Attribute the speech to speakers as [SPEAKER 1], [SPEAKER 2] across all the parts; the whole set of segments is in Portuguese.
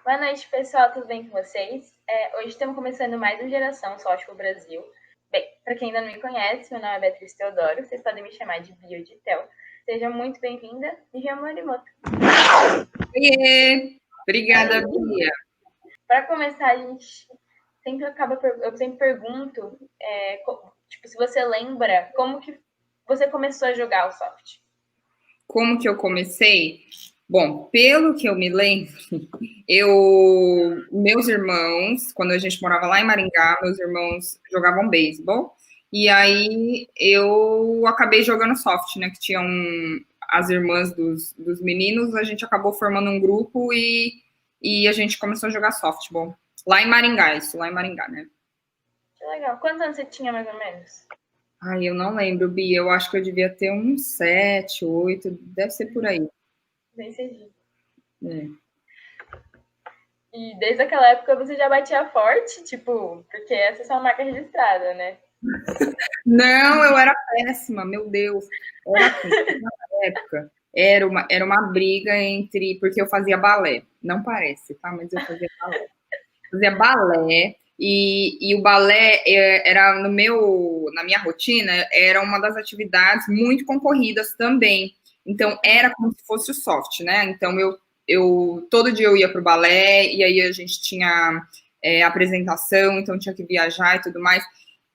[SPEAKER 1] Boa noite, pessoal, tudo bem com vocês? Hoje estamos começando mais um Geração Software Brasil. Bem, para quem ainda não me conhece, meu nome é Beatriz Teodoro, vocês podem me chamar de Bio de Tel. Seja muito bem-vinda, Bia Morimoto.
[SPEAKER 2] Oiê! Obrigada, Bia.
[SPEAKER 1] Para começar, eu sempre pergunto, tipo, se você lembra como que você começou a jogar o soft.
[SPEAKER 2] Como que eu comecei? Bom, pelo que eu me lembro, meus irmãos, quando a gente morava lá em Maringá, meus irmãos jogavam beisebol, e aí eu acabei jogando soft, né, que tinham as irmãs dos meninos, a gente acabou formando um grupo e a gente começou a jogar softball. Lá em Maringá, lá em Maringá, né?
[SPEAKER 1] Que legal. Quantos anos você tinha, mais ou menos?
[SPEAKER 2] Ai, eu não lembro, Bia, eu acho que eu devia ter uns 7, 8, deve ser por aí.
[SPEAKER 1] Bem cedinho.
[SPEAKER 2] É.
[SPEAKER 1] E desde aquela época você já batia forte, tipo, porque essa é sua marca registrada, né?
[SPEAKER 2] Não, eu era péssima, meu Deus. Era assim, na época, era uma briga entre. Porque eu fazia balé. Não parece, tá? Mas eu fazia balé. Fazia balé. E o balé era na minha rotina, era uma das atividades muito concorridas também. Então, era como se fosse o soft, né? Então, eu todo dia eu ia para o balé, e aí a gente tinha apresentação, então tinha que viajar e tudo mais.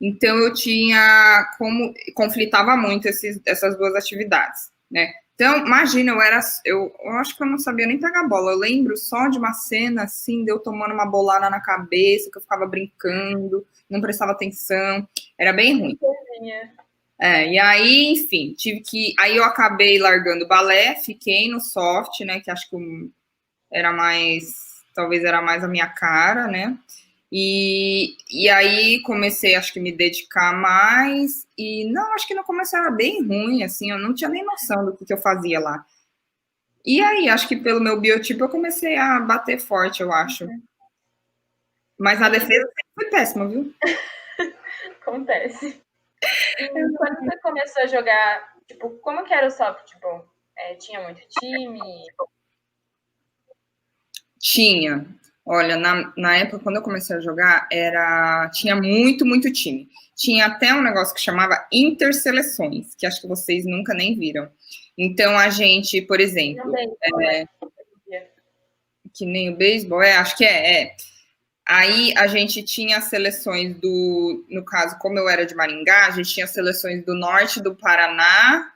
[SPEAKER 2] Então eu tinha como conflitava muito essas duas atividades, né? Então, imagina, eu acho que eu não sabia nem pegar bola. Eu lembro só de uma cena assim, de eu tomando uma bolada na cabeça, que eu ficava brincando, não prestava atenção, era bem ruim. E aí, enfim, aí eu acabei largando o balé, fiquei no soft, né? Que acho que talvez era mais a minha cara, né? E aí comecei, acho que me dedicar mais, e não, acho que no começo era bem ruim, assim, eu não tinha nem noção do que eu fazia lá. E aí, acho que pelo meu biotipo eu comecei a bater forte, eu acho. Mas na defesa sempre foi péssima, viu?
[SPEAKER 1] Acontece. E quando você começou a jogar, tipo, como que era o softball? Tinha muito time?
[SPEAKER 2] Tinha. Olha, na época, quando eu comecei a jogar, tinha muito, muito time. Tinha até um negócio que chamava interseleções, que acho que vocês nunca nem viram. Então, a gente, por exemplo, que nem o beisebol, acho que é. Aí a gente tinha as seleções no caso, como eu era de Maringá, a gente tinha seleções do norte do Paraná.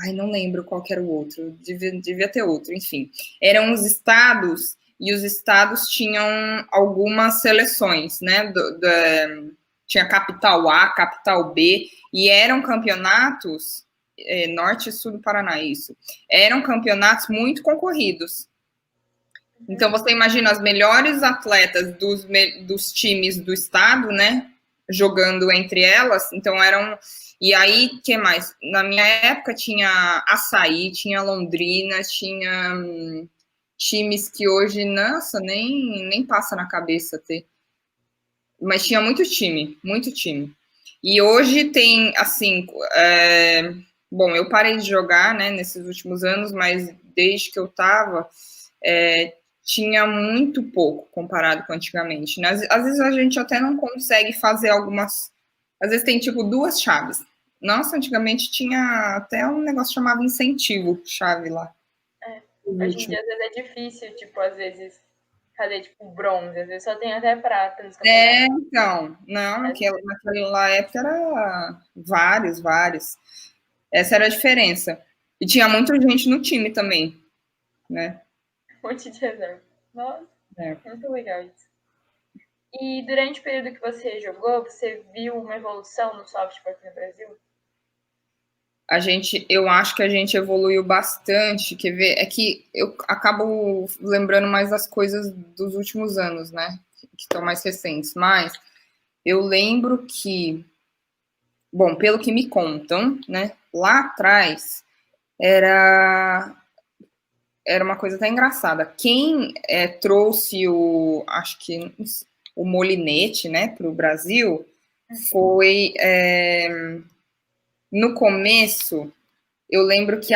[SPEAKER 2] Ai, não lembro qual que era o outro, devia ter outro, enfim. Eram os estados, e os estados tinham algumas seleções, né? Tinha capital A, capital B, e eram campeonatos, norte e sul do Paraná, isso. Eram campeonatos muito concorridos. Então, você imagina as melhores atletas dos times do estado, né? Jogando entre elas. Então, E aí, o que mais? Na minha época, tinha Açaí, tinha Londrina, tinha times que hoje, nossa, nem passa na cabeça ter. Mas tinha muito time, muito time. E hoje tem, assim... Bom, eu parei de jogar, né, nesses últimos anos, mas desde que eu tava... tinha muito pouco comparado com antigamente, né? Às vezes a gente até não consegue fazer algumas... Às vezes tem, tipo, 2 chaves. Nossa, antigamente tinha até um negócio chamado incentivo chave lá.
[SPEAKER 1] Hoje em dia, às vezes, é difícil, tipo, às vezes, fazer, tipo, bronze. Às vezes só tem até prata nos campeonatos.
[SPEAKER 2] Então. Não, naquela época era vários. Essa era a diferença. E tinha muita gente no time também, né?
[SPEAKER 1] Um monte de reserva. Nossa, muito legal isso. E durante o período que você jogou, você viu uma evolução no softball aqui no Brasil?
[SPEAKER 2] Eu acho que a gente evoluiu bastante, quer ver? É que eu acabo lembrando mais das coisas dos últimos anos, né? Que estão mais recentes. Mas eu lembro que, bom, pelo que me contam, né? Lá atrás era uma coisa até engraçada. Quem trouxe acho que o molinete, né, para o Brasil foi no começo. Eu lembro que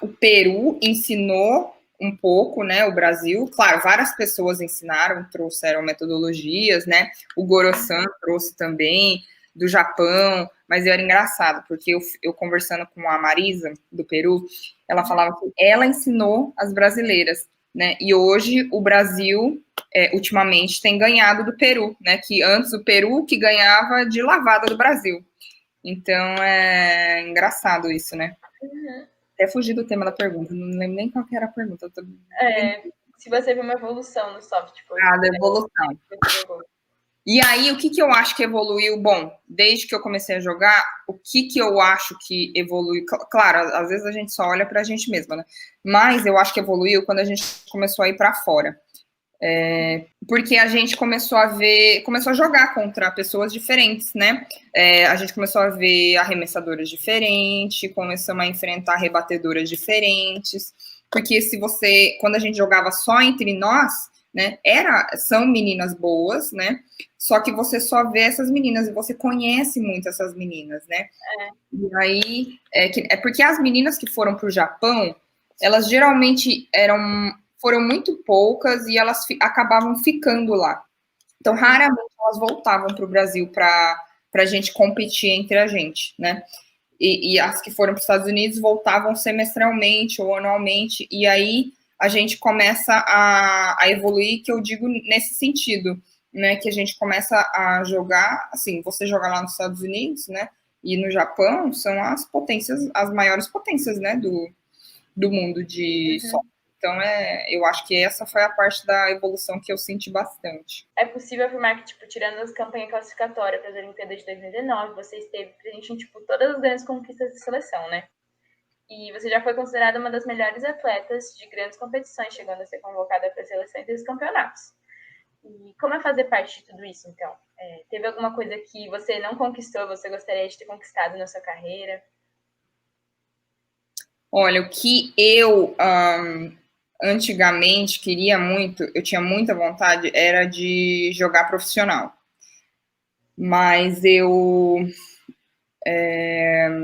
[SPEAKER 2] o Peru ensinou um pouco, né, o Brasil. Claro, várias pessoas ensinaram, trouxeram metodologias, né? O Goro-san trouxe também, do Japão, mas era engraçado, porque eu conversando com a Marisa, do Peru, ela falava que ela ensinou as brasileiras, né? E hoje o Brasil, ultimamente, tem ganhado do Peru, né? Que antes o Peru que ganhava de lavada do Brasil. Então é engraçado isso, né?
[SPEAKER 1] Uhum.
[SPEAKER 2] Até fugir do tema da pergunta, não lembro nem qual que era a pergunta.
[SPEAKER 1] Se você viu uma evolução no softball.
[SPEAKER 2] Da evolução. E aí, o que eu acho que evoluiu? Bom, desde que eu comecei a jogar, o que eu acho que evoluiu? Claro, às vezes a gente só olha pra gente mesma, né? Mas eu acho que evoluiu quando a gente começou a ir pra fora. Porque a gente começou a jogar contra pessoas diferentes, né? A gente começou a ver arremessadoras diferentes, começamos a enfrentar rebatedoras diferentes, porque quando a gente jogava só entre nós, né, são meninas boas, né? Só que você só vê essas meninas e você conhece muito essas meninas, né? E aí, porque as meninas que foram para o Japão, elas geralmente foram muito poucas e elas acabavam ficando lá. Então, raramente elas voltavam para o Brasil para a gente competir entre a gente, né? E as que foram para os Estados Unidos voltavam semestralmente ou anualmente, e aí a gente começa a evoluir, que eu digo nesse sentido, né? Que a gente começa a jogar, assim, você joga lá nos Estados Unidos, né? E no Japão são as maiores potências, né? Do mundo de software. Então, eu acho que essa foi a parte da evolução que eu senti bastante.
[SPEAKER 1] É possível afirmar que, tipo, tirando as campanhas classificatórias para as Olimpíadas de 2019, você esteve presente em, tipo, todas as grandes conquistas de seleção, né? E você já foi considerada uma das melhores atletas de grandes competições, chegando a ser convocada para seleções dos campeonatos. E como é fazer parte de tudo isso, então? Teve alguma coisa que você não conquistou, você gostaria de ter conquistado na sua carreira?
[SPEAKER 2] Olha, o que eu antigamente queria muito, eu tinha muita vontade, era de jogar profissional. Mas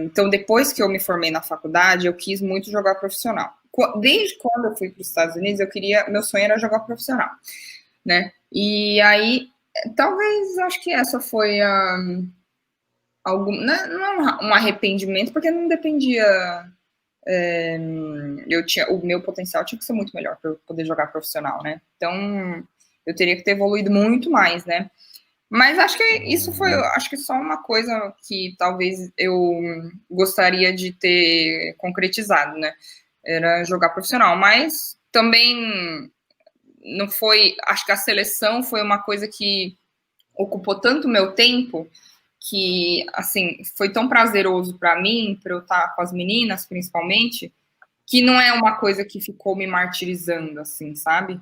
[SPEAKER 2] então, depois que eu me formei na faculdade, eu quis muito jogar profissional. Desde quando eu fui para os Estados Unidos, meu sonho era jogar profissional, né? E aí, talvez, acho que essa foi não um arrependimento, porque não dependia. O meu potencial tinha que ser muito melhor para eu poder jogar profissional, né? Então, eu teria que ter evoluído muito mais, né? Mas acho que isso foi, acho que só uma coisa que talvez eu gostaria de ter concretizado, né? Era jogar profissional, mas também não foi, acho que a seleção foi uma coisa que ocupou tanto meu tempo que, assim, foi tão prazeroso para mim, para eu estar com as meninas, principalmente, que não é uma coisa que ficou me martirizando, assim, sabe?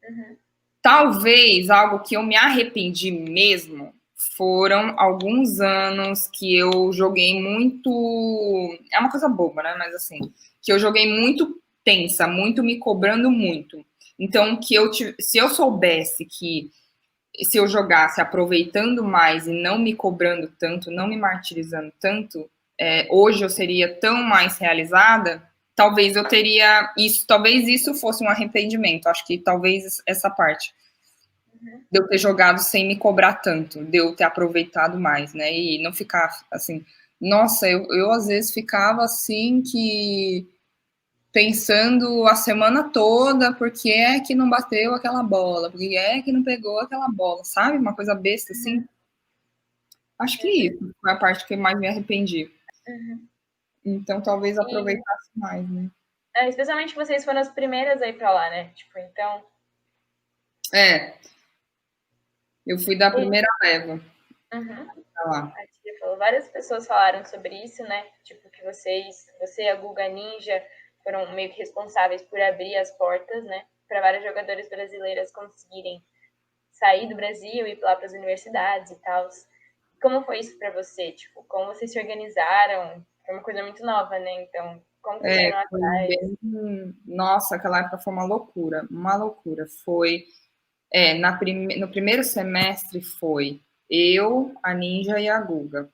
[SPEAKER 1] Uhum.
[SPEAKER 2] Talvez algo que eu me arrependi mesmo foram alguns anos que eu joguei muito. É uma coisa boba, né? Mas assim, que eu joguei muito tensa, muito me cobrando muito. Então, se eu soubesse que se eu jogasse aproveitando mais e não me cobrando tanto, não me martirizando tanto, hoje eu seria tão mais realizada. Talvez eu teria isso, talvez isso fosse um arrependimento. Acho que talvez essa parte de eu ter jogado sem me cobrar tanto, de eu ter aproveitado mais, né? E não ficar assim. Nossa, eu às vezes ficava assim que pensando a semana toda por que é que não bateu aquela bola, por que é que não pegou aquela bola, sabe? Uma coisa besta assim. Acho que isso foi a parte que eu mais me arrependi.
[SPEAKER 1] Uhum.
[SPEAKER 2] Então talvez aproveitasse mais, né?
[SPEAKER 1] Especialmente vocês foram as primeiras a ir pra lá, né? Tipo, então.
[SPEAKER 2] Eu fui da primeira leva.
[SPEAKER 1] Uhum.
[SPEAKER 2] Pra lá.
[SPEAKER 1] A tia falou, várias pessoas falaram sobre isso, né? Tipo, que você e a Guga Ninja foram meio que responsáveis por abrir as portas, né? Para várias jogadoras brasileiras conseguirem sair do Brasil e ir lá para as universidades e tal. Como foi isso para você? Tipo, como vocês se organizaram? Foi uma coisa muito nova, né? Então, como vocês foram atrás?
[SPEAKER 2] Nossa, aquela época foi uma loucura, uma loucura. Foi, no primeiro semestre foi eu, a Ninja e a Guga.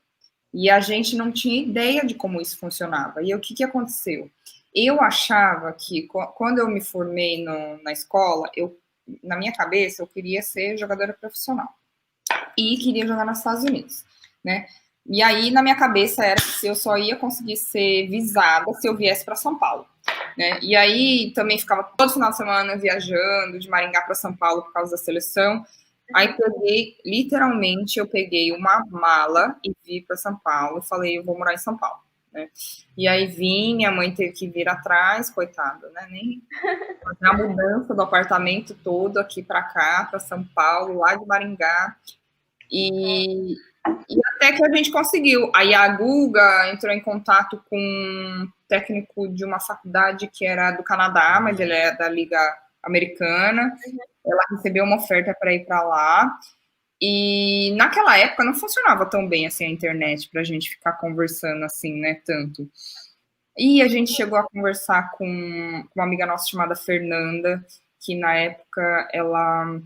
[SPEAKER 2] E a gente não tinha ideia de como isso funcionava. E o que aconteceu? Eu achava que quando eu me formei na escola, na minha cabeça, eu queria ser jogadora profissional e queria jogar nos Estados Unidos, né? E aí, na minha cabeça, era que eu só ia conseguir ser visada se eu viesse para São Paulo, né? E aí, também ficava todo final de semana viajando de Maringá para São Paulo por causa da seleção. Aí, literalmente, eu peguei uma mala e vim para São Paulo e falei, eu vou morar em São Paulo, né? E aí vim, minha mãe teve que vir atrás, coitada, né? Nem fazer a mudança do apartamento todo aqui para cá, para São Paulo, lá de Maringá. E até que a gente conseguiu. Aí a Guga entrou em contato com um técnico de uma faculdade que era do Canadá, mas ele é da Liga Americana. Ela recebeu uma oferta para ir para lá. E naquela época não funcionava tão bem assim a internet para a gente ficar conversando assim, né? Tanto. E a gente chegou a conversar com uma amiga nossa chamada Fernanda, que na época ela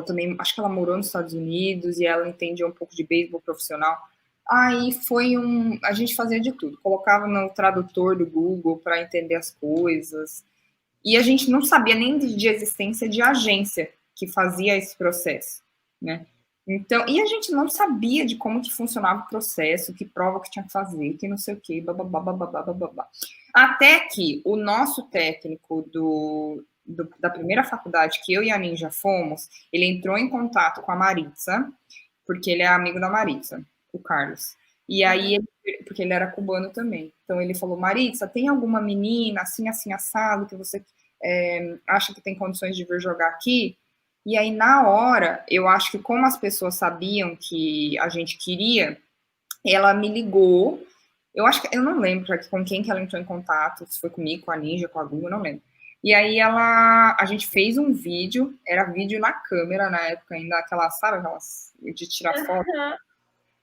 [SPEAKER 2] também, acho que ela morou nos Estados Unidos e ela entendia um pouco de beisebol profissional. Aí a gente fazia de tudo, colocava no tradutor do Google para entender as coisas. E a gente não sabia nem de existência de agência que fazia esse processo, né? Então, e a gente não sabia de como que funcionava o processo, que prova que tinha que fazer, que não sei o quê, bababá, bababá, bababá. Até que o nosso técnico da primeira faculdade que eu e a Ninja fomos, ele entrou em contato com a Maritza, porque ele é amigo da Maritza, o Carlos. E aí, porque ele era cubano também. Então ele falou, Maritza, tem alguma menina assim, assim, assado, que você acha que tem condições de vir jogar aqui? E aí, na hora, eu acho que como as pessoas sabiam que a gente queria, ela me ligou. Eu acho que eu não lembro com quem que ela entrou em contato, se foi comigo, com a Ninja, com a Google, não lembro. E aí a gente fez um vídeo, era vídeo na câmera na época ainda, sabe, aquelas de tirar foto.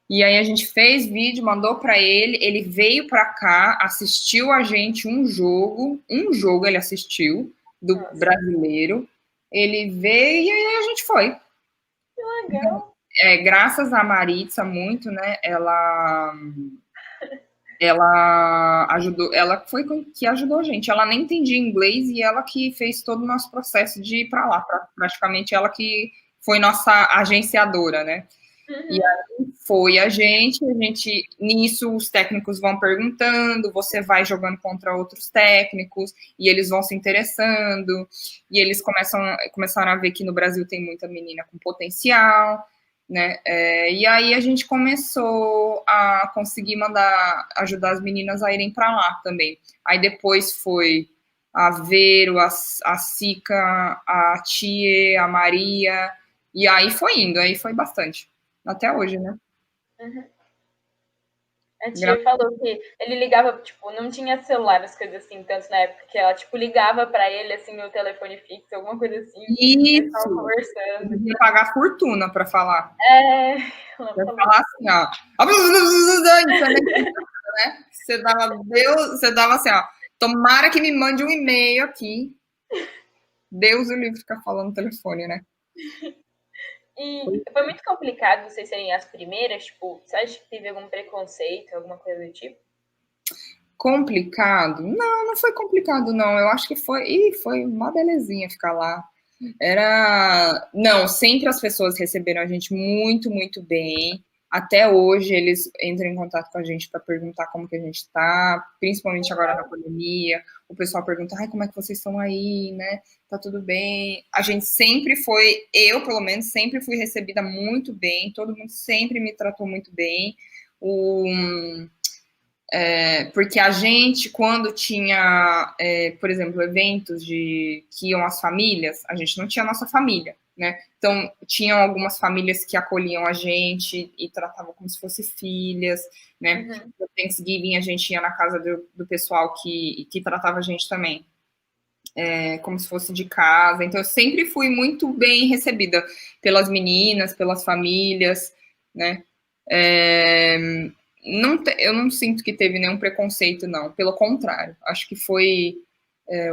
[SPEAKER 2] E aí a gente fez vídeo, mandou para ele veio para cá, assistiu a gente um jogo ele assistiu do brasileiro. Ele veio e aí a gente foi.
[SPEAKER 1] Que legal.
[SPEAKER 2] Graças a Maritza muito, né? Ela ajudou, ela foi que ajudou a gente. Ela nem entendia inglês e ela que fez todo o nosso processo de ir para lá. Praticamente ela que foi nossa agenciadora, né? E aí foi a gente, nisso os técnicos vão perguntando, você vai jogando contra outros técnicos, e eles vão se interessando, e eles começaram a ver que no Brasil tem muita menina com potencial, né? E aí a gente começou a conseguir ajudar as meninas a irem para lá também. Aí depois foi a Vero, a Sica, a Tie, a Maria, e aí foi indo, aí foi bastante. Até hoje, né?
[SPEAKER 1] A tia falou que ele ligava, tipo, não tinha celular, as coisas assim, tanto na época que ela, tipo, ligava pra ele, assim, no telefone fixo, alguma coisa assim. Eles estavam
[SPEAKER 2] Isso!
[SPEAKER 1] conversando.
[SPEAKER 2] Ia pagar fortuna pra falar.
[SPEAKER 1] Ela
[SPEAKER 2] Ia
[SPEAKER 1] falou.
[SPEAKER 2] falar assim, ó. Né? Você dava assim, ó. Tomara que me mande um e-mail aqui. Deus o livre ficar falando no telefone, né?
[SPEAKER 1] E foi muito complicado vocês serem as primeiras, tipo, você acha que teve algum preconceito, alguma coisa do tipo?
[SPEAKER 2] Complicado? Não, não foi complicado, não. Eu acho que foi uma belezinha ficar lá. Não, sempre as pessoas receberam a gente muito, muito bem. Até hoje eles entram em contato com a gente para perguntar como que a gente está, principalmente agora na pandemia. O pessoal pergunta, ai, como é que vocês estão aí, né? Tá tudo bem? A gente sempre foi, eu pelo menos, sempre fui recebida muito bem, todo mundo sempre me tratou muito bem. Porque a gente, quando tinha, por exemplo, eventos que iam as famílias, a gente não tinha a nossa família, né? Então, tinham algumas famílias que acolhiam a gente e tratavam como se fossem filhas, né? No Thanksgiving, a gente ia na casa do pessoal que tratava a gente também, como se fosse de casa. Então, eu sempre fui muito bem recebida pelas meninas, pelas famílias, né? Eu não sinto que teve nenhum preconceito, não. Pelo contrário, acho que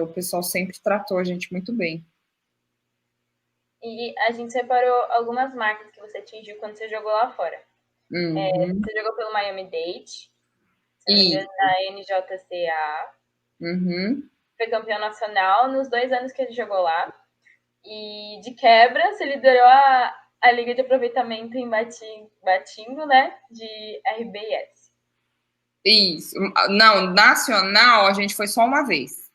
[SPEAKER 2] o pessoal sempre tratou a gente muito bem.
[SPEAKER 1] E a gente separou algumas marcas que você atingiu quando você jogou lá fora. Você jogou pelo Miami-Dade, se não me engano, na NJCA. Foi campeão nacional nos 2 anos que ele jogou lá. E de quebra, você liderou a liga de aproveitamento em Batingo, né? De RBS.
[SPEAKER 2] Isso. Não, nacional a gente foi só uma vez.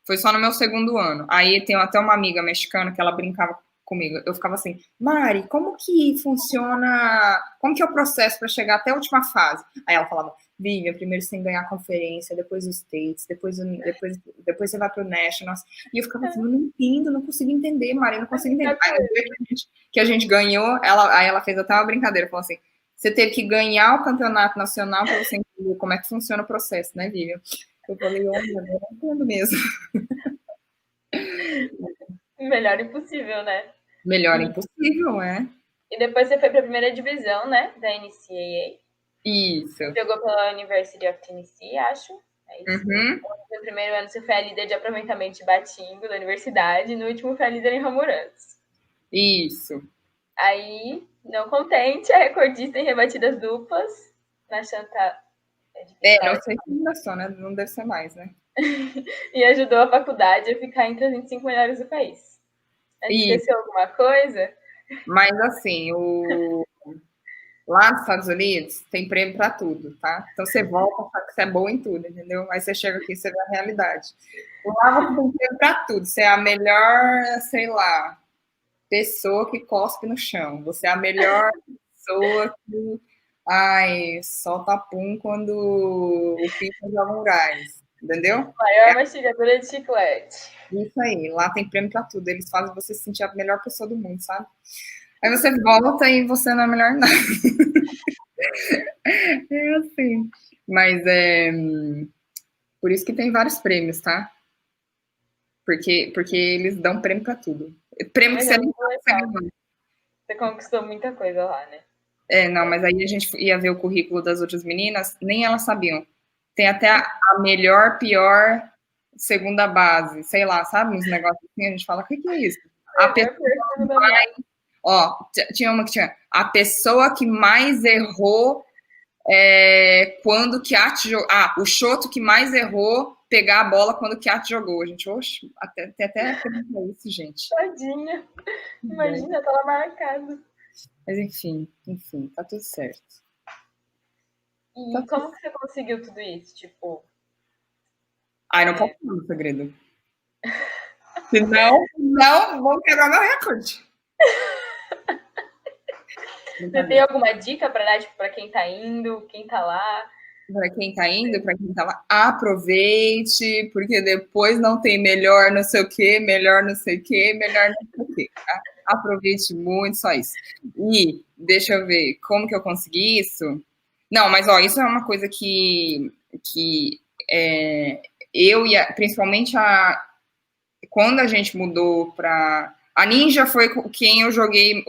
[SPEAKER 2] Foi só no meu segundo ano. Aí tem até uma amiga mexicana que ela brincava comigo. Eu ficava assim, Mari, como que funciona? Como que é o processo para chegar até a última fase? Aí ela falava, Vivian, primeiro você tem que ganhar a conferência, depois os States, depois você vai pro Nationals. E eu ficava assim, eu não entendo, não consigo entender, Mari, eu não consigo entender. Aí no dia que a gente ganhou, aí ela fez até uma brincadeira, falou assim, você teve que ganhar o campeonato nacional para você entender como é que funciona o processo, né, Vivian? Eu falei, olha, eu não entendo mesmo.
[SPEAKER 1] Melhor impossível, né?
[SPEAKER 2] Melhor impossível, é.
[SPEAKER 1] E depois você foi para a primeira divisão, né? Da NCAA.
[SPEAKER 2] Isso.
[SPEAKER 1] Jogou pela University of Tennessee, acho. É isso. No primeiro ano você foi a líder de aproveitamento de Batingo da universidade. E no último foi a líder em Ramorantes.
[SPEAKER 2] Isso.
[SPEAKER 1] Aí, não contente, a recordista em rebatidas duplas na Chantal.
[SPEAKER 2] Não sei se ainda só, né? Não deve ser mais, né?
[SPEAKER 1] E ajudou a faculdade a ficar entre as 25 melhores do país. A gente esqueceu alguma coisa?
[SPEAKER 2] Mas assim, lá nos Estados Unidos tem prêmio para tudo, tá? Então você volta, sabe que você é boa em tudo, entendeu? Mas você chega aqui e você vê a realidade. Lá você tem prêmio para tudo. Você é a melhor, sei lá, pessoa que cospe no chão. Você é a melhor pessoa que solta pum quando o pipa joga um gás, entendeu?
[SPEAKER 1] Maior mastigadora de chiclete.
[SPEAKER 2] Isso aí, lá tem prêmio pra tudo. Eles fazem você se sentir a melhor pessoa do mundo, sabe? Aí você volta e você não é melhor nada. É assim. Mas por isso que tem vários prêmios, tá? Porque eles dão prêmio pra tudo. Prêmio que você não consegue.
[SPEAKER 1] Você conquistou muita coisa lá, né?
[SPEAKER 2] Não, mas aí a gente ia ver o currículo das outras meninas, nem elas sabiam. Tem até a melhor, pior segunda base, sei lá, sabe? Uns negócios assim, a gente fala, o que é isso? A pessoa mais... tinha uma que tinha a pessoa que mais errou quando Kiat jogou. O Choto que mais errou pegar a bola quando Kiat jogou. A gente, oxe, tem até isso, gente.
[SPEAKER 1] Tadinha. Imagina, tá lá marcado.
[SPEAKER 2] Mas enfim, tá tudo certo.
[SPEAKER 1] E tá como que você conseguiu tudo isso? Tipo.
[SPEAKER 2] Não posso falar no segredo. Senão, não vou quebrar meu recorde.
[SPEAKER 1] Você tem alguma dica para dar, tipo, para quem tá indo, quem tá lá?
[SPEAKER 2] Para quem tá indo, para quem tá lá, aproveite, porque depois não tem melhor não sei o quê, melhor não sei o quê, melhor não sei o quê. Tá? Aproveite muito, só isso. E deixa eu ver, como que eu consegui isso? Não, mas isso é uma coisa que eu e principalmente quando a gente mudou para a Ninja foi quem eu joguei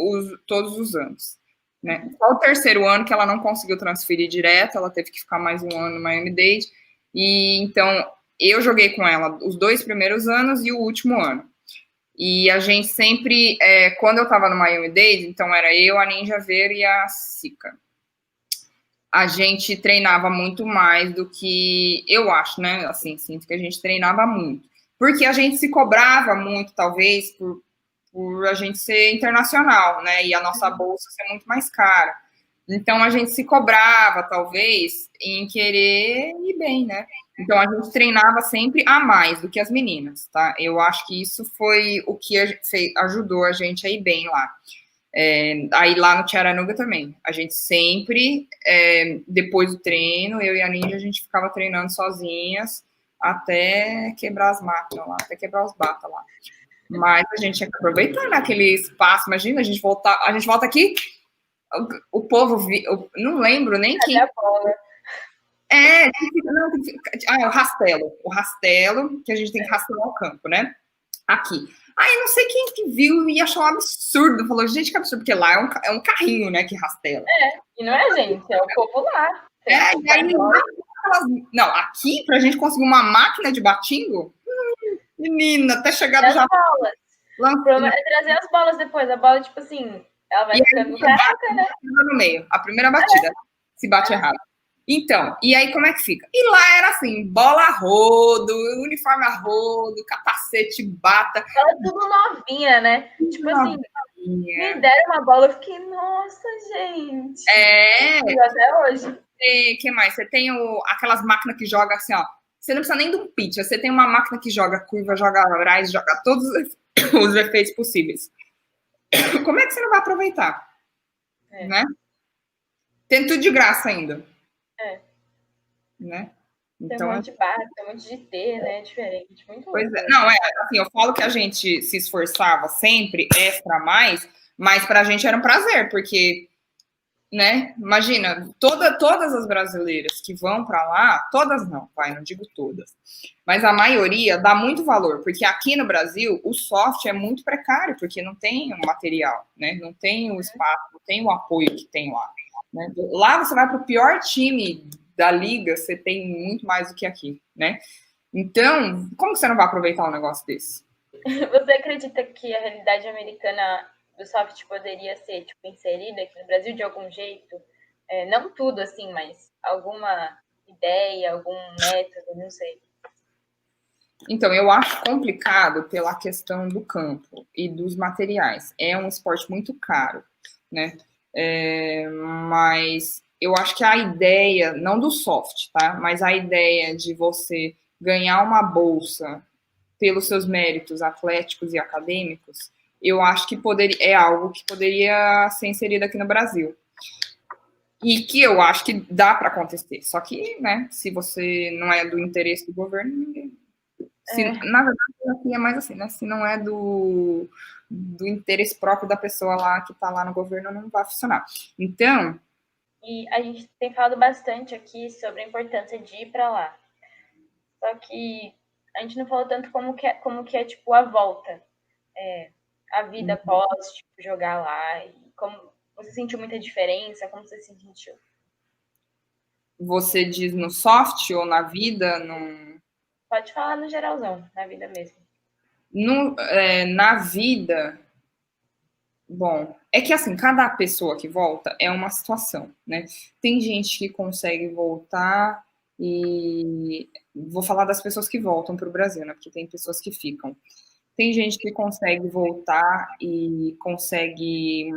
[SPEAKER 2] todos os anos. Né? Só o terceiro ano que ela não conseguiu transferir direto, ela teve que ficar mais um ano no Miami-Dade. E então eu joguei com ela os 2 primeiros anos e o último ano. E a gente sempre, quando eu estava no Miami-Dade, então era eu, a Ninja Ver e a Sika. A gente treinava muito mais do que eu acho, né? Assim, sinto que a gente treinava muito. Porque a gente se cobrava muito, talvez, por a gente ser internacional, né? E a nossa bolsa ser muito mais cara. Então a gente se cobrava, talvez, em querer ir bem, né? Então a gente treinava sempre a mais do que as meninas, tá? Eu acho que isso foi o que ajudou a gente a ir bem lá. Aí lá no Chattanooga também. A gente sempre, depois do treino, eu e a Ninja, a gente ficava treinando sozinhas até quebrar as máquinas lá, até quebrar os bata lá. Mas a gente tinha que aproveitar naquele espaço. Imagina, a gente volta aqui, o povo, não lembro nem
[SPEAKER 1] que.
[SPEAKER 2] O rastelo, que a gente tem que rastelar o campo, né? Aqui. Aí não sei quem que viu e achou um absurdo. Falou, gente, que absurdo, porque lá é um carrinho, né, que rastela.
[SPEAKER 1] E não é gente, é o povo lá.
[SPEAKER 2] E aí, não, aqui, pra gente conseguir uma máquina de batingo, menina, até chegar já.
[SPEAKER 1] É trazer as bolas depois. A bola, tipo assim, ela vai ficando fraca, né?
[SPEAKER 2] No meio, a primeira batida, se bate errado. Então, e aí como é que fica? E lá era assim, bola a rodo, uniforme a rodo, capacete, bata.
[SPEAKER 1] Ela é tudo novinha, né? Tipo assim, me deram uma bola, eu fiquei, nossa, gente. Até hoje.
[SPEAKER 2] O que mais? Você tem aquelas máquinas que joga assim, ó. Você não precisa nem de um pitch, você tem uma máquina que joga curva, joga rais, joga todos os efeitos possíveis. Como é que você não vai aproveitar? Né? Tem tudo de graça ainda. Né?
[SPEAKER 1] Então, tem um monte de barra, tem um monte de T, né? É diferente. Muito
[SPEAKER 2] pois é. Não, assim, eu falo que a gente se esforçava sempre, extra mais, mas pra gente era um prazer, porque, né? Imagina, todas as brasileiras que vão para lá, todas não, não digo todas, mas a maioria dá muito valor, porque aqui no Brasil o soft é muito precário, porque não tem o material, né? Não tem o espaço, não tem o apoio que tem lá. Né? Lá você vai para o pior time da liga, você tem muito mais do que aqui, né? Então, como que você não vai aproveitar um negócio desse?
[SPEAKER 1] Você acredita que a realidade americana do soft poderia ser tipo, inserida aqui no Brasil de algum jeito? Não tudo assim, mas alguma ideia, algum método, não sei.
[SPEAKER 2] Então, eu acho complicado pela questão do campo e dos materiais. É um esporte muito caro, né? Mas eu acho que a ideia, não do soft, tá? Mas a ideia de você ganhar uma bolsa pelos seus méritos atléticos e acadêmicos, eu acho que é algo que poderia ser inserido aqui no Brasil. E que eu acho que dá para acontecer. Só que, né, se você não é do interesse do governo, ninguém. Na verdade, aqui é mais assim, né? Se não é do interesse próprio da pessoa lá que está lá no governo, não vai funcionar. Então.
[SPEAKER 1] E a gente tem falado bastante aqui sobre a importância de ir para lá. Só que a gente não falou tanto como que é tipo, a volta. A vida após tipo, jogar lá. E como você sentiu muita diferença? Como você se sentiu?
[SPEAKER 2] Você diz no soft ou na vida?
[SPEAKER 1] Pode falar no geralzão, na vida mesmo.
[SPEAKER 2] Na vida, bom, é que assim, cada pessoa que volta é uma situação, né? Tem gente que consegue voltar e vou falar das pessoas que voltam para o Brasil, né? Porque tem pessoas que ficam. Tem gente que consegue voltar e consegue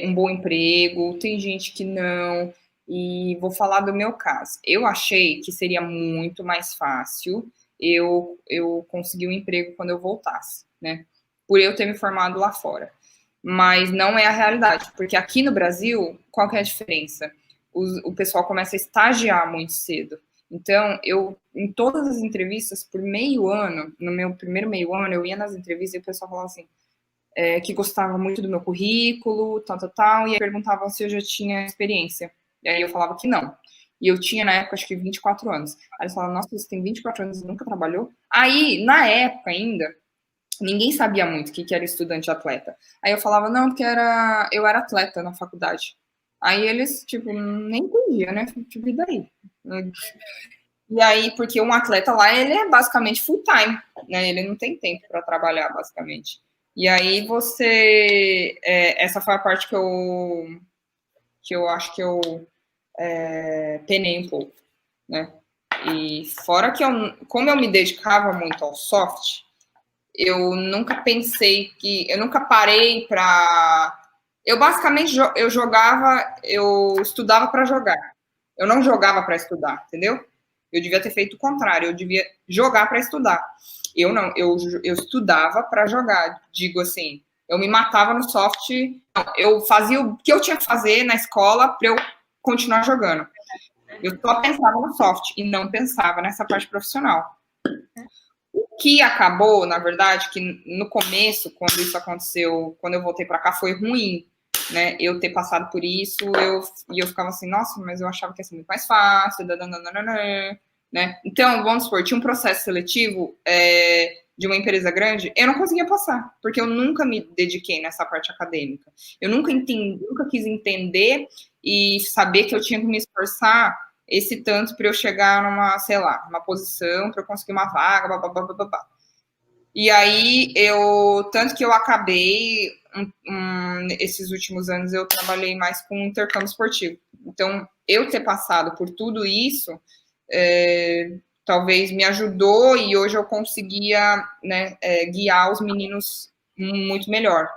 [SPEAKER 2] um bom emprego, tem gente que não. E vou falar do meu caso. Eu achei que seria muito mais fácil eu conseguir um emprego quando eu voltasse, né? Por eu ter me formado lá fora. Mas não é a realidade, porque aqui no Brasil, qual que é a diferença? O pessoal começa a estagiar muito cedo. Então, em todas as entrevistas, por meio ano, no meu primeiro meio ano, eu ia nas entrevistas e o pessoal falava assim, que gostava muito do meu currículo, tal, e aí perguntavam se eu já tinha experiência. E aí eu falava que não. E eu tinha, na época, acho que 24 anos. Aí eles falavam, nossa, você tem 24 anos e nunca trabalhou? Aí, na época ainda, ninguém sabia muito o que era estudante atleta. Aí eu falava, não, porque eu era atleta na faculdade. Aí eles, tipo, nem entendiam, né? Tipo, e daí? E aí, porque um atleta lá, ele é basicamente full time, né? Ele não tem tempo para trabalhar, basicamente. E aí essa foi a parte que eu acho que eu penei um pouco, né? E fora que como eu me dedicava muito ao soft, eu nunca pensei eu nunca parei para. Eu basicamente eu estudava para jogar. Eu não jogava para estudar, entendeu? Eu devia ter feito o contrário, eu devia jogar para estudar. Eu não, eu estudava para jogar. Digo assim, eu me matava no soft, eu fazia o que eu tinha que fazer na escola para eu continuar jogando. Eu só pensava no soft e não pensava nessa parte profissional. O que acabou, na verdade, que no começo, quando isso aconteceu, quando eu voltei para cá, foi ruim, né? Eu ter passado por isso, eu ficava assim, nossa, mas eu achava que ia ser muito mais fácil, né? Então, vamos supor, tinha um processo seletivo de uma empresa grande, eu não conseguia passar, porque eu nunca me dediquei nessa parte acadêmica. Eu nunca quis entender e saber que eu tinha que me esforçar esse tanto para eu chegar numa, sei lá, uma posição, para eu conseguir uma vaga, blá, blá, blá, blá, blá. E aí, tanto que eu acabei, esses últimos anos, eu trabalhei mais com intercâmbio esportivo. Então, eu ter passado por tudo isso, talvez me ajudou e hoje eu conseguia, né, guiar os meninos muito melhor.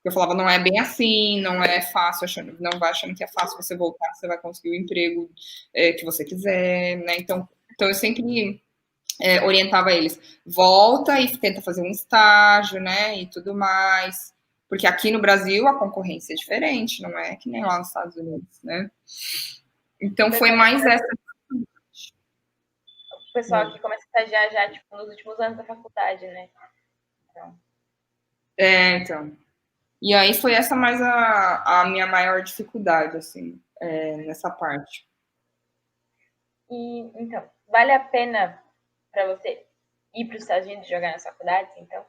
[SPEAKER 2] Eu falava, não é bem assim, não é fácil, não vai achando que é fácil você voltar, você vai conseguir o emprego que você quiser, né? Então eu sempre orientava eles, volta e tenta fazer um estágio, né? E tudo mais. Porque aqui no Brasil a concorrência é diferente, não é que nem lá nos Estados Unidos, né? Então foi mais essa.
[SPEAKER 1] O pessoal que começa a estagiar já, tipo, nos últimos anos da faculdade, né?
[SPEAKER 2] Então. E aí foi essa mais a minha maior dificuldade, assim, nessa parte.
[SPEAKER 1] E, então, vale a pena para você ir para os Estados Unidos jogar nas faculdades, então?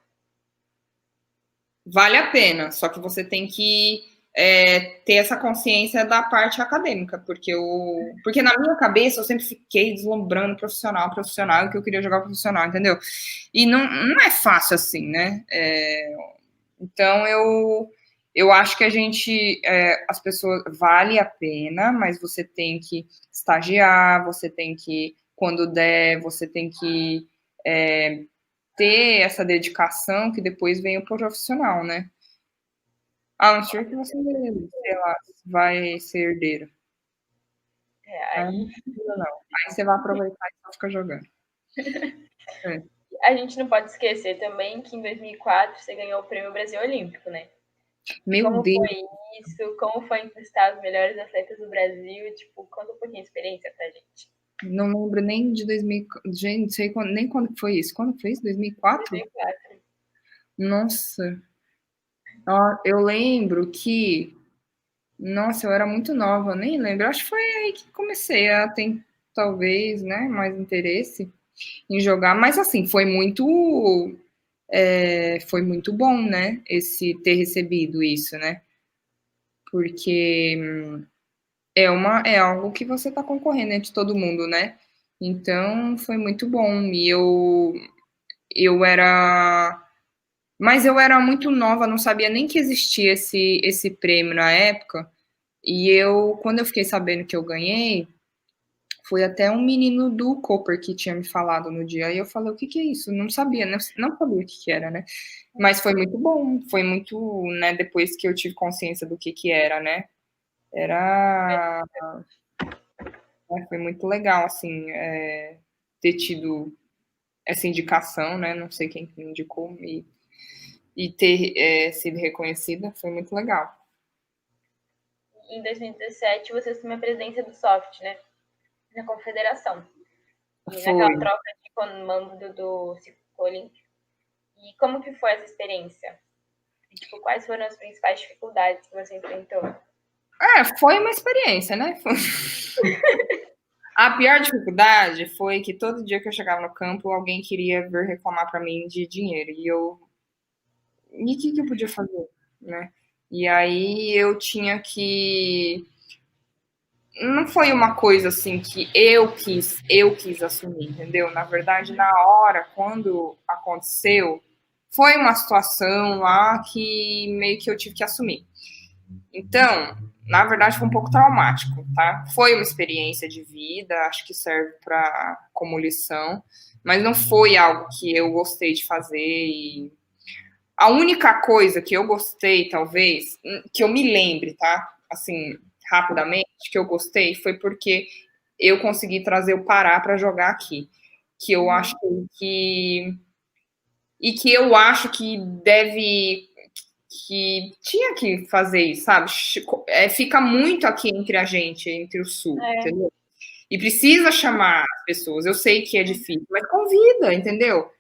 [SPEAKER 2] Vale a pena, só que você tem que ter essa consciência da parte acadêmica, porque na minha cabeça eu sempre fiquei deslumbrando profissional, que eu queria jogar profissional, entendeu? E não é fácil assim, né? Então eu acho que as pessoas, vale a pena, mas você tem que estagiar, você tem que, quando der, você tem que ter essa dedicação que depois vem o profissional, né? A não ser que você, sei lá, vai ser herdeiro.
[SPEAKER 1] Aí
[SPEAKER 2] Não. Aí você vai aproveitar e só fica jogando.
[SPEAKER 1] a gente não pode esquecer também que em 2004 você ganhou o Prêmio Brasil Olímpico, né?
[SPEAKER 2] Meu
[SPEAKER 1] Como
[SPEAKER 2] Deus.
[SPEAKER 1] foi isso? Como foi entrevistar os melhores atletas do Brasil? Tipo, conta um pouquinho a experiência pra gente.
[SPEAKER 2] Não lembro nem de 2000. Gente, não sei nem quando foi isso. Quando foi isso? 2004?
[SPEAKER 1] 2004.
[SPEAKER 2] Nossa. Eu lembro que. Nossa, eu era muito nova, nem lembro. Acho que foi aí que comecei a ter, talvez, né, mais interesse em jogar. Mas, assim, foi muito bom, né, ter recebido isso, né? Porque é algo que você está concorrendo entre todo mundo, né? Então, foi muito bom. E eu era. Mas eu era muito nova, não sabia nem que existia esse prêmio na época. E quando eu fiquei sabendo que eu ganhei, foi até um menino do Cooper que tinha me falado no dia. Aí eu falei, o que que é isso? Não sabia, não sabia o que que era, né? Mas foi muito bom, foi muito, né, depois que eu tive consciência do que era, né? Foi muito legal, assim, ter tido essa indicação, né? Não sei quem me indicou, e ter sido reconhecida, foi muito legal.
[SPEAKER 1] Em 2017 você assumiu a presidência do Soft, né? Na confederação. E naquela troca de comando do ciclo olímpico. E como que foi essa experiência? E, tipo, quais foram as principais dificuldades que você enfrentou?
[SPEAKER 2] Foi uma experiência, né? A pior dificuldade foi que todo dia que eu chegava no campo, alguém queria vir reclamar para mim de dinheiro. E o que eu podia fazer, né? E aí eu tinha que. Não foi uma coisa assim que eu quis assumir, entendeu? Na verdade, na hora, quando aconteceu, foi uma situação lá que meio que eu tive que assumir. Então, na verdade, foi um pouco traumático, tá? Foi uma experiência de vida, acho que serve como lição, mas não foi algo que eu gostei de fazer. A única coisa que eu gostei, talvez, que eu me lembre, tá? Assim, rapidamente, que eu gostei foi porque eu consegui trazer o Pará para jogar aqui, que eu acho que e que eu acho que tinha que fazer isso, sabe? Fica muito aqui entre a gente, entre o Sul, entendeu? E precisa chamar as pessoas. Eu sei que é difícil, mas convida, entendeu?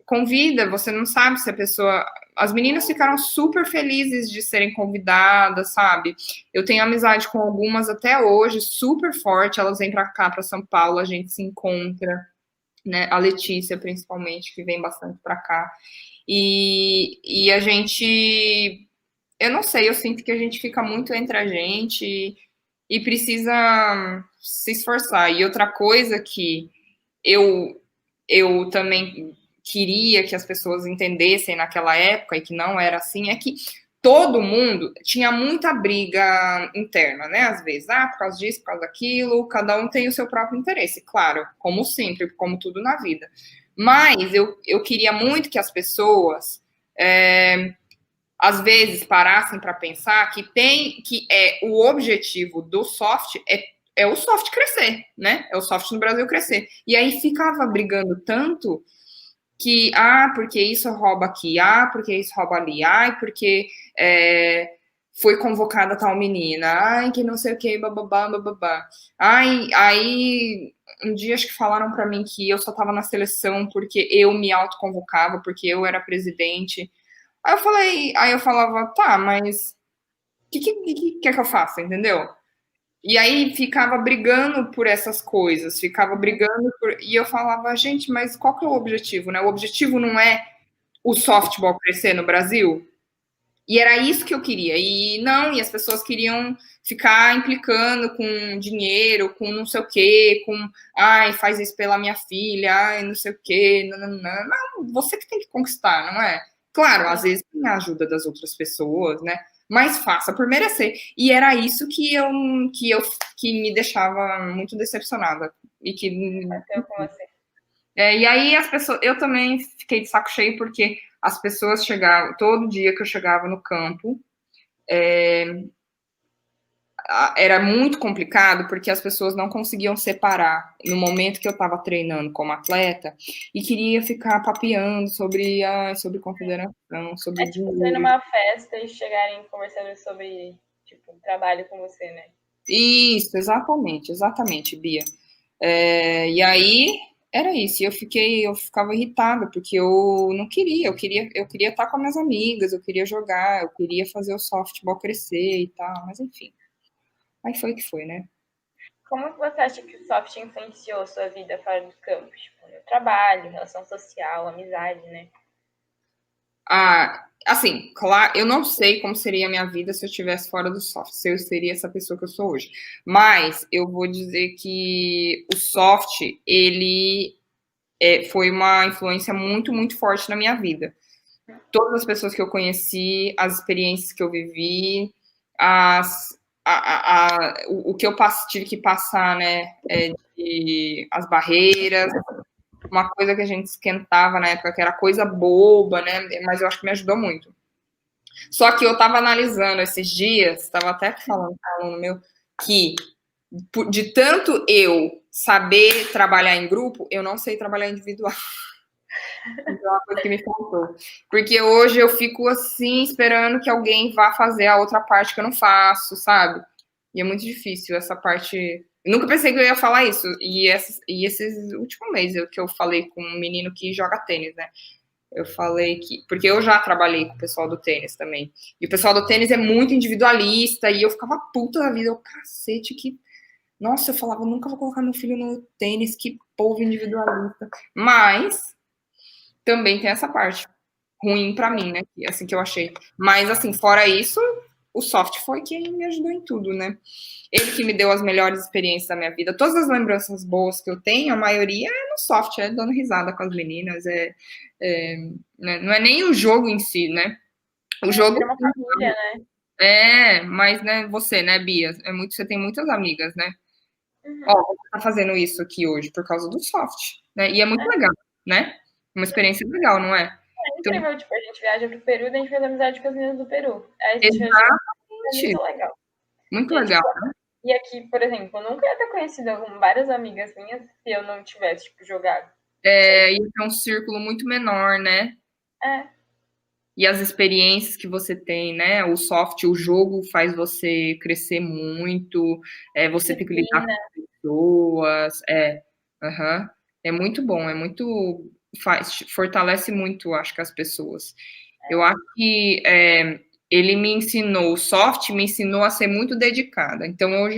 [SPEAKER 2] Convida, você não sabe se a pessoa. As meninas ficaram super felizes de serem convidadas, sabe? Eu tenho amizade com algumas até hoje, super forte. Elas vêm para cá, para São Paulo, a gente se encontra, né? A Letícia, principalmente, que vem bastante para cá. E a gente. Eu não sei, eu sinto que a gente fica muito entre a gente e precisa se esforçar. E outra coisa que eu também queria que as pessoas entendessem naquela época e que não era assim, é que todo mundo tinha muita briga interna, né? Às vezes, por causa disso, por causa daquilo, cada um tem o seu próprio interesse, claro, como sempre, como tudo na vida. Mas eu queria muito que as pessoas, às vezes, parassem para pensar que o objetivo do soft é o soft crescer, né? É o soft no Brasil crescer. E aí ficava brigando tanto que, porque isso rouba aqui, porque isso rouba ali, porque foi convocada tal menina, que não sei o que, bababá, bababá. Aí um dia acho que falaram para mim que eu só estava na seleção porque eu me autoconvocava, porque eu era presidente. Aí eu falava, tá, mas o que quer que eu faça, entendeu? E aí ficava brigando por essas coisas, e eu falava, gente, mas qual que é o objetivo, né? O objetivo não é o softball crescer no Brasil? E era isso que eu queria. E as pessoas queriam ficar implicando com dinheiro, com não sei o quê, faz isso pela minha filha, não sei o quê, não, você que tem que conquistar, não é? Claro, às vezes tem a ajuda das outras pessoas, né? Mas faça por merecer. E era isso que me deixava muito decepcionada. E aí as pessoas, eu também fiquei de saco cheio porque as pessoas chegavam, todo dia que eu chegava no campo, era muito complicado porque as pessoas não conseguiam separar no momento que eu estava treinando como atleta e queria ficar papeando sobre confederação, sobre
[SPEAKER 1] dinheiro. Você ir numa festa e chegarem conversando sobre trabalho com você, né?
[SPEAKER 2] Isso, exatamente, Bia. E aí era isso. E eu ficava irritada porque eu não queria, eu queria estar com as minhas amigas, eu queria jogar, eu queria fazer o softball crescer e tal, mas enfim. Aí foi o que foi, né?
[SPEAKER 1] Como você acha que o soft influenciou sua vida fora do campo? No trabalho, relação social, amizade, né?
[SPEAKER 2] Assim, claro, eu não sei como seria a minha vida se eu estivesse fora do soft, se eu seria essa pessoa que eu sou hoje. Mas eu vou dizer que o soft, ele foi uma influência muito, muito forte na minha vida. Todas as pessoas que eu conheci, as experiências que eu vivi, o que eu tive que passar, né, as barreiras, uma coisa que a gente esquentava na época, que era coisa boba, né, mas eu acho que me ajudou muito. Só que eu estava analisando esses dias, estava até falando com um aluno meu, que de tanto eu saber trabalhar em grupo, eu não sei trabalhar individual. Então, é uma coisa que me faltou. Porque hoje eu fico assim, esperando que alguém vá fazer a outra parte que eu não faço, sabe? E é muito difícil essa parte. Eu nunca pensei que eu ia falar isso. E esses últimos meses que eu falei com um menino que joga tênis, né? Eu falei que. Porque eu já trabalhei com o pessoal do tênis também. E o pessoal do tênis é muito individualista. E eu ficava puta da vida. Eu, cacete, que. Nossa, eu falava, nunca vou colocar meu filho no tênis, que povo individualista. Mas também tem essa parte ruim para mim, né? Assim que eu achei. Mas, assim, fora isso, o soft foi quem me ajudou em tudo, né? Ele que me deu as melhores experiências da minha vida. Todas as lembranças boas que eu tenho, a maioria é no soft, é dando risada com as meninas. Né? Não é nem o jogo em si, né? O jogo.
[SPEAKER 1] É uma família, né?
[SPEAKER 2] Mas, né, você, né, Bia? Você tem muitas amigas, né? Você tá fazendo isso aqui hoje por causa do soft, né? E é muito legal, né? Uma experiência legal, não é?
[SPEAKER 1] É incrível, então, a gente viaja pro Peru e a gente faz amizade com as meninas do Peru.
[SPEAKER 2] Aí a gente
[SPEAKER 1] é muito legal.
[SPEAKER 2] Muito legal, né?
[SPEAKER 1] E aqui, por exemplo, eu nunca ia ter conhecido várias amigas minhas se eu não tivesse, jogado.
[SPEAKER 2] E é um círculo muito menor, né? E as experiências que você tem, né? O soft, o jogo faz você crescer muito, você tem que lidar com pessoas, é muito bom, fortalece muito, acho que as pessoas. Eu acho que ele me ensinou, o soft me ensinou a ser muito dedicada. Então, hoje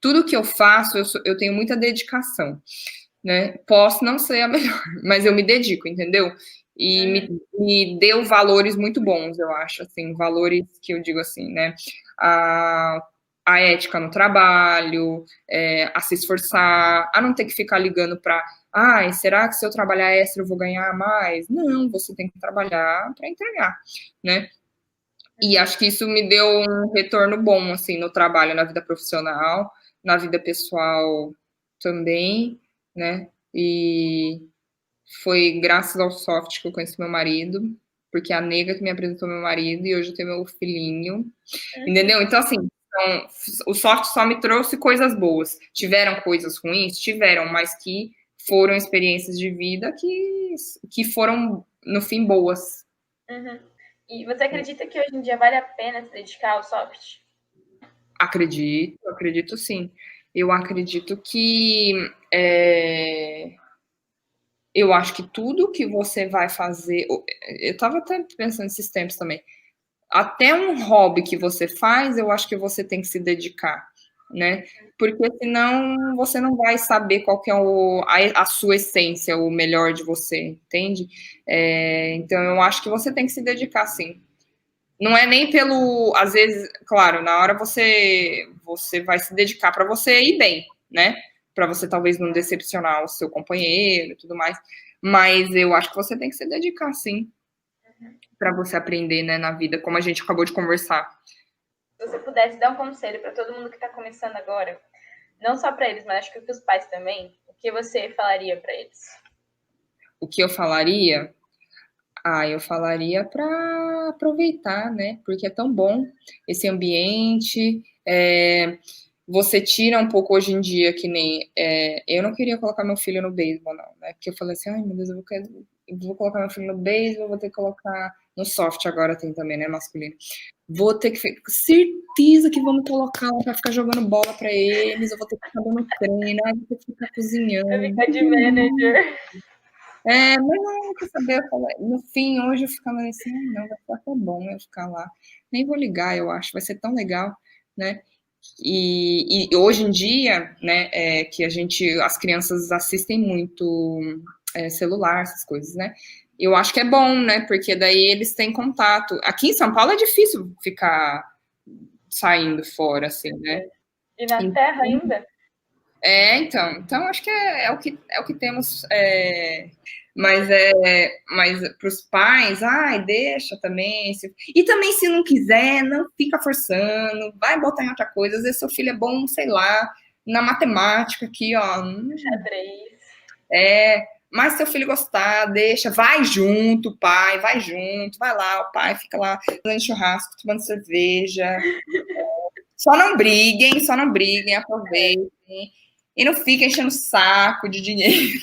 [SPEAKER 2] tudo que eu faço, eu tenho muita dedicação, né? Posso não ser a melhor, mas eu me dedico, entendeu? E me deu valores muito bons, eu acho, assim, valores que eu digo assim, né? a ética no trabalho, a se esforçar, a não ter que ficar ligando para, será que se eu trabalhar extra eu vou ganhar mais? Não, você tem que trabalhar para entregar, né? E acho que isso me deu um retorno bom, assim, no trabalho, na vida profissional, na vida pessoal também, né? E foi graças ao soft que eu conheci meu marido, porque a nega que me apresentou meu marido e hoje eu tenho meu filhinho, entendeu? Então, assim, o soft só me trouxe coisas boas. Tiveram coisas ruins? Tiveram, mas que foram experiências de vida que foram, no fim, boas.
[SPEAKER 1] Uhum. E você acredita que hoje em dia vale a pena se dedicar ao soft?
[SPEAKER 2] Acredito sim. Eu acredito que eu acho que tudo que você vai fazer. Eu estava até pensando esses tempos também. Até um hobby que você faz, eu acho que você tem que se dedicar, né? Porque senão você não vai saber qual que é a sua essência, o melhor de você, entende? Então eu acho que você tem que se dedicar, sim. Não é nem pelo, às vezes, claro, na hora você vai se dedicar para você ir bem, né? Para você talvez não decepcionar o seu companheiro e tudo mais. Mas eu acho que você tem que se dedicar, sim, para você aprender, né, na vida, como a gente acabou de conversar.
[SPEAKER 1] Se você pudesse dar um conselho para todo mundo que está começando agora, não só para eles, mas acho que para os pais também, o que você falaria para eles?
[SPEAKER 2] O que eu falaria? Eu falaria para aproveitar, né? Porque é tão bom esse ambiente. Você tira um pouco hoje em dia, que nem. Eu não queria colocar meu filho no beisebol, não, né? Porque eu falei assim, ai meu Deus, eu vou colocar meu filho no beisebol, vou ter que colocar no soft agora tem também, né? Masculino. Vou ter que. Certeza que vamos colocar lá para ficar jogando bola para eles, eu vou ter que ficar dando treino, vou ter que ficar cozinhando.
[SPEAKER 1] Vai ficar de manager.
[SPEAKER 2] Mas não, quer saber, no fim, hoje eu ficava assim, não, vai ficar tão bom eu ficar lá. Nem vou ligar, eu acho, vai ser tão legal, né? E hoje em dia, né, que as crianças assistem muito celular, essas coisas, né? Eu acho que é bom, né? Porque daí eles têm contato. Aqui em São Paulo é difícil ficar saindo fora, assim, né?
[SPEAKER 1] E na terra ainda?
[SPEAKER 2] Então acho que é o que temos. Mas para os pais, deixa também. E também, se não quiser, não fica forçando, vai botar em outra coisa. Às vezes seu filho é bom, sei lá, na matemática aqui, ó.
[SPEAKER 1] Xadrez.
[SPEAKER 2] Mas seu filho gostar, deixa, vai junto, pai, vai junto, vai lá, o pai fica lá fazendo churrasco, tomando cerveja. Só não briguem, aproveitem. E não fica enchendo o saco de dinheiro.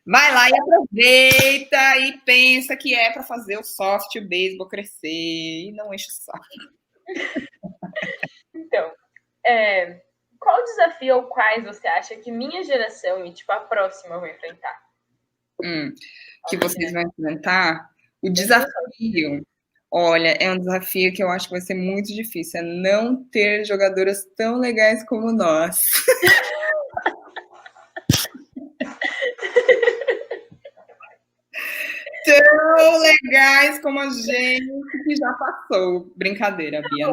[SPEAKER 2] Vai lá e aproveita e pensa que é para fazer o soft o beisebol crescer e não enche o saco.
[SPEAKER 1] Então, qual desafio ou quais você acha que minha geração e tipo a próxima vão enfrentar?
[SPEAKER 2] Que vocês vão enfrentar? O desafio, olha, é um desafio que eu acho que vai ser muito difícil, é não ter jogadoras tão legais como nós. Tão legais como a gente que já passou. Brincadeira, Bia.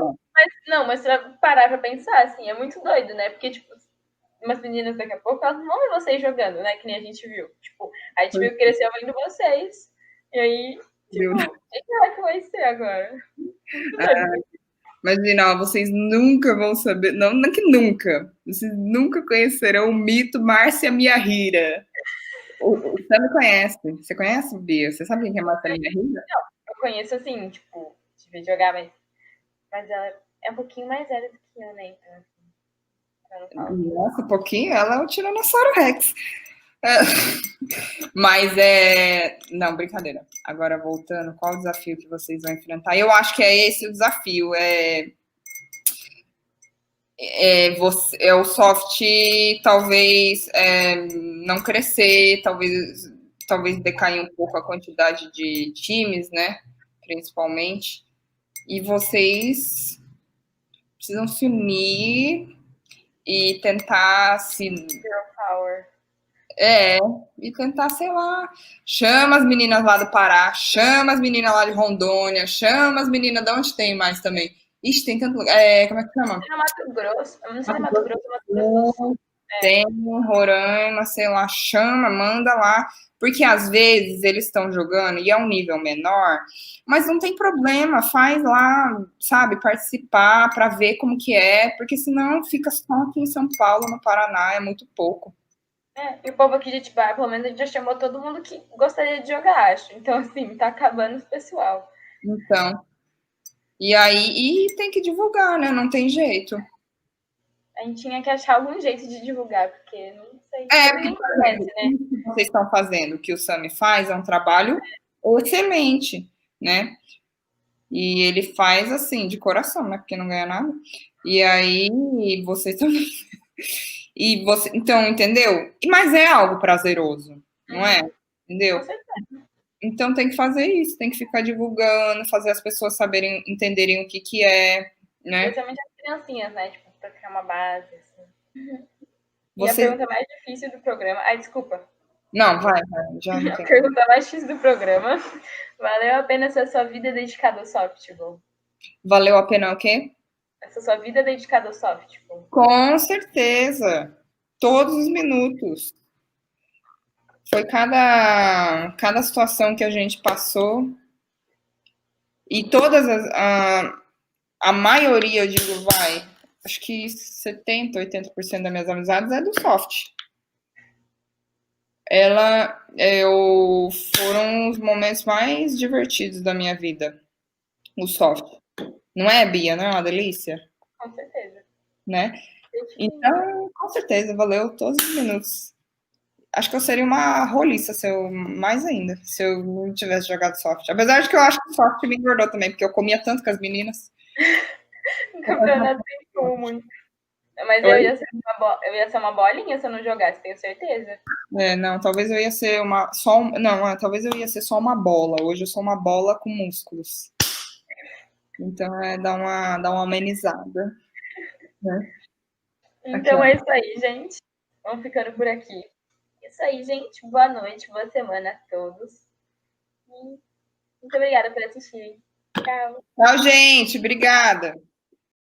[SPEAKER 1] Mas você vai parar pra pensar, assim, é muito doido, né? Porque, tipo, umas meninas daqui a pouco, elas não vão ver vocês jogando, né? Que nem a gente viu. Tipo, a gente viu que cresceu vendo vocês. E aí, tipo, o que vai ser agora?
[SPEAKER 2] Imagina, vocês nunca vão saber, não que nunca, vocês nunca conhecerão o mito Márcia Miyahira. Você me conhece? Você conhece, Bia? Você sabe quem é Márcia Miyahira?
[SPEAKER 1] Não, eu conheço assim, tipo, de ver jogar, mas ela é um pouquinho mais velha do que eu, né? Então,
[SPEAKER 2] nossa, um pouquinho, ela é o Tiranossauro Rex. Mas não, brincadeira. Agora voltando, qual o desafio que vocês vão enfrentar? Eu acho que é esse o desafio. O soft talvez não crescer, talvez decair um pouco a quantidade de times, né? Principalmente. E vocês precisam se unir e tentar se.
[SPEAKER 1] Girl Power.
[SPEAKER 2] E tentar, sei lá, chama as meninas lá do Pará, chama as meninas lá de Rondônia, chama as meninas de onde tem mais também. Ixi, tem tanto lugar. Como é que chama?
[SPEAKER 1] É no Mato Grosso. Eu não sei se é
[SPEAKER 2] Mato
[SPEAKER 1] Mato
[SPEAKER 2] Grosso
[SPEAKER 1] Grosso ou Mato
[SPEAKER 2] do
[SPEAKER 1] Grosso do
[SPEAKER 2] Sul,
[SPEAKER 1] Sul.
[SPEAKER 2] tem Roraima, sei lá, chama, manda lá. Porque às vezes eles estão jogando e é um nível menor, mas não tem problema, faz lá, sabe, participar para ver como que é, porque senão fica só aqui em São Paulo, no Paraná, é muito pouco.
[SPEAKER 1] E o povo aqui de Atibaia, pelo menos, a gente já chamou todo mundo que gostaria de jogar, acho. Então, assim, tá acabando esse pessoal.
[SPEAKER 2] Então, e aí tem que divulgar, né? Não tem jeito.
[SPEAKER 1] A gente tinha que achar algum jeito de divulgar, porque não sei.
[SPEAKER 2] Porque,
[SPEAKER 1] Ninguém
[SPEAKER 2] por
[SPEAKER 1] conhece,
[SPEAKER 2] exemplo,
[SPEAKER 1] né?
[SPEAKER 2] isso que vocês estão fazendo, o que o Sami faz, é um trabalho excelente, né? E ele faz assim, de coração, né? Porque não ganha nada. E aí, vocês também. E você, então, entendeu? Mas é algo prazeroso, não é?
[SPEAKER 1] Com
[SPEAKER 2] Entendeu?
[SPEAKER 1] certeza.
[SPEAKER 2] Então tem que fazer isso, tem que ficar divulgando, fazer as pessoas saberem, entenderem o que que é, né?
[SPEAKER 1] Especialmente as criancinhas, né? Tipo, pra criar uma base, assim. E a
[SPEAKER 2] Você.
[SPEAKER 1] pergunta mais difícil do programa. Ai, desculpa.
[SPEAKER 2] Não, vai, já não
[SPEAKER 1] A
[SPEAKER 2] tem.
[SPEAKER 1] pergunta mais difícil do programa. Valeu a pena essa sua vida dedicada ao softball?
[SPEAKER 2] Valeu a pena o quê?
[SPEAKER 1] Essa sua vida dedicada ao softball?
[SPEAKER 2] Com certeza. Todos os minutos. Foi cada situação que a gente passou e a maioria, eu digo, vai, acho que 70, 80% das minhas amizades é do soft. Foram os momentos mais divertidos da minha vida, o soft. Não é, Bia? Não é uma delícia?
[SPEAKER 1] Com certeza.
[SPEAKER 2] Né?
[SPEAKER 1] Gente,
[SPEAKER 2] Então, com certeza, valeu todos os minutos. Acho que eu seria uma roliça, mais ainda, se eu não tivesse jogado soft. Apesar de que eu acho que o soft me engordou também, porque eu comia tanto com as meninas.
[SPEAKER 1] o campeonato tem como muito. Mas
[SPEAKER 2] Oi?
[SPEAKER 1] eu ia ser uma bolinha se eu não jogasse, tenho certeza.
[SPEAKER 2] Não, talvez eu ia ser talvez eu ia ser só uma bola. Hoje eu sou uma bola com músculos. Então dá uma amenizada, né? Aqui,
[SPEAKER 1] Então
[SPEAKER 2] ó.
[SPEAKER 1] é isso aí, gente. Vamos ficando por aqui. É isso aí, gente. Boa noite, boa semana a todos. E muito obrigada por assistirem. Tchau.
[SPEAKER 2] Tchau, gente. Obrigada.